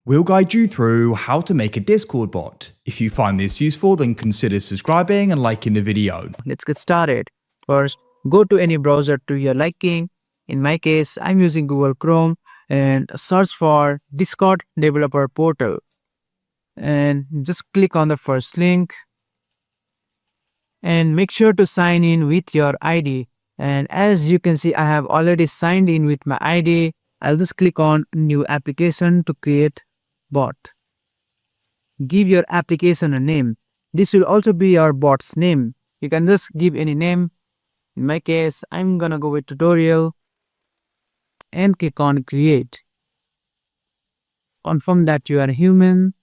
We'll guide you through how to make a Discord bot. If you find this useful, then consider subscribing and liking the video. Let's get started. First, go to any browser to your liking. In my case, I'm using Google Chrome and search for Discord Developer Portal. And just click on the first link. And make sure to sign in with your ID. And as you can see, I have already signed in with my ID. I'll just click on New Application to create bot. Give your application a name. This will also be your bot's name. You can just give any name. In my case, I'm gonna go with tutorial and click on create. Confirm that you are human.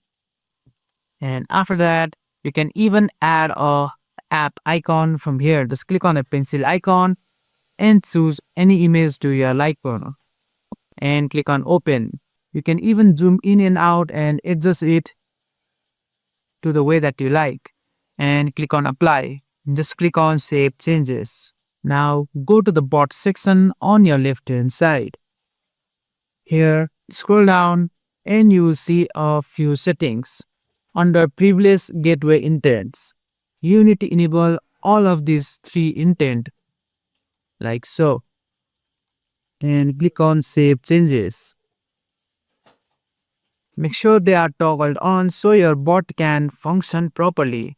And after that, you can even add a app icon from here. Just click on a pencil icon and choose any image to your liking and click on open. You can even zoom in and out and adjust it to the way that you like and click on apply. Just click on save changes. Now go to the bot section on your left hand side. Here scroll down and you will see a few settings. Under privilege gateway intents, you need to enable all of these three intent like so and click on save changes. Make sure they are toggled on so your bot can function properly.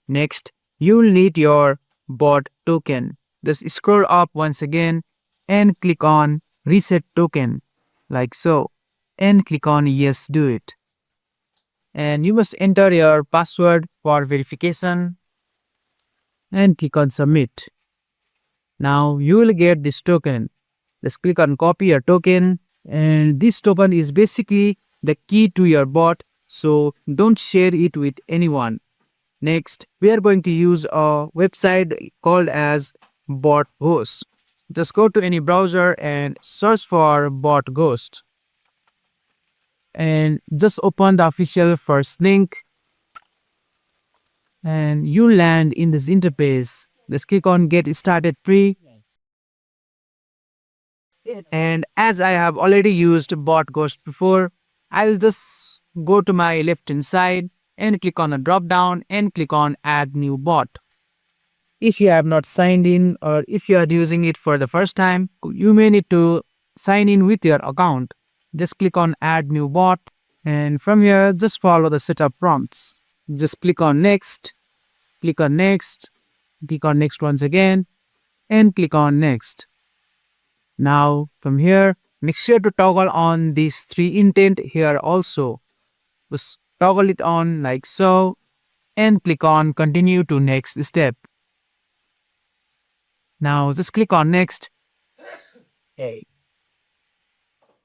Next, you will need your bot token. Just scroll up once again and click on reset token like so and click on yes, do it. And you must enter your password for verification and click on submit. Now you will get this token. Just click on copy your token, and this token is basically the key to your bot, so don't share it with anyone. Next, we are going to use a website called as bot host. Just go to any browser and search for bot ghost and just open the official first link and you land in this interface. Just click on get started free. And as I have already used bot ghost before, I'll just go to my left hand side and click on the drop down and click on add new bot. If you have not signed in or if you are using it for the first time, you may need to sign in with your account. Just click on add new bot and from here just follow the setup prompts. Just click on next, click on next, click on next once again and click on next. Now from here, make sure to toggle on these three intent here also. Just toggle it on like so and click on continue to next step. Now just click on next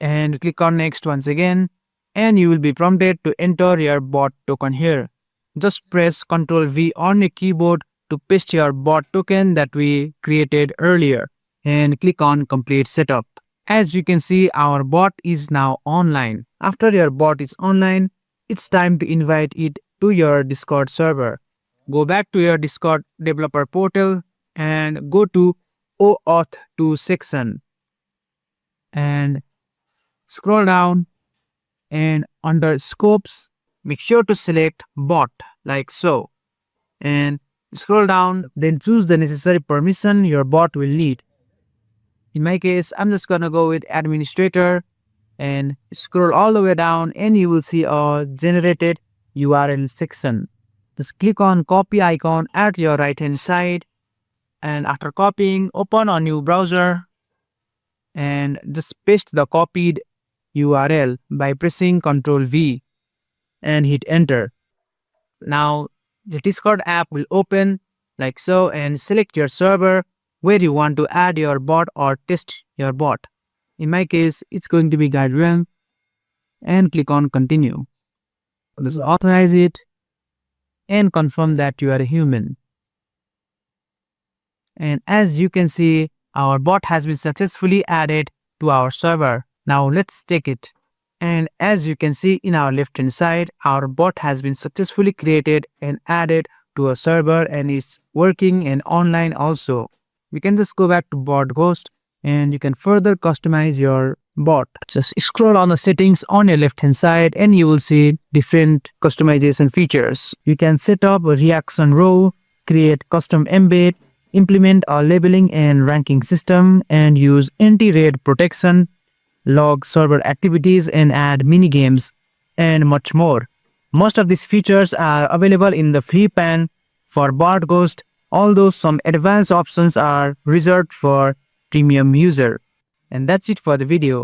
and click on next once again and you will be prompted to enter your bot token here. Just press Ctrl V on your keyboard to paste your bot token that we created earlier and click on complete setup. As you can see, our bot is now online. After your bot is online, it's time to invite it to your Discord server. Go back to your Discord developer portal and go to OAuth 2 section and scroll down and under scopes, make sure to select bot like so and scroll down, then choose the necessary permission your bot will need. In my case, I'm just gonna go with administrator and scroll all the way down and you will see a generated URL section. Just click on copy icon at your right hand side and after copying, open a new browser and just paste the copied URL by pressing Ctrl V and hit enter. Now the Discord app will open like so and select your server where you want to add your bot or test your bot. In my case, it's going to be GuideRealm and click on continue. Just authorize it and confirm that you are a human. And as you can see, our bot has been successfully added to our server. Now let's take it. And as you can see in our left hand side, our bot has been successfully created and added to a server and it's working and online also. We can just go back to bot ghost and you can further customize your bot. Just scroll on the settings on your left hand side and you will see different customization features. You can set up a reaction row, create custom embed, implement a labeling and ranking system, and use anti-raid protection, log server activities, and add mini games, and much more. Most of these features are available in the free plan for Bot Ghost, although some advanced options are reserved for premium user. And that's it for the video.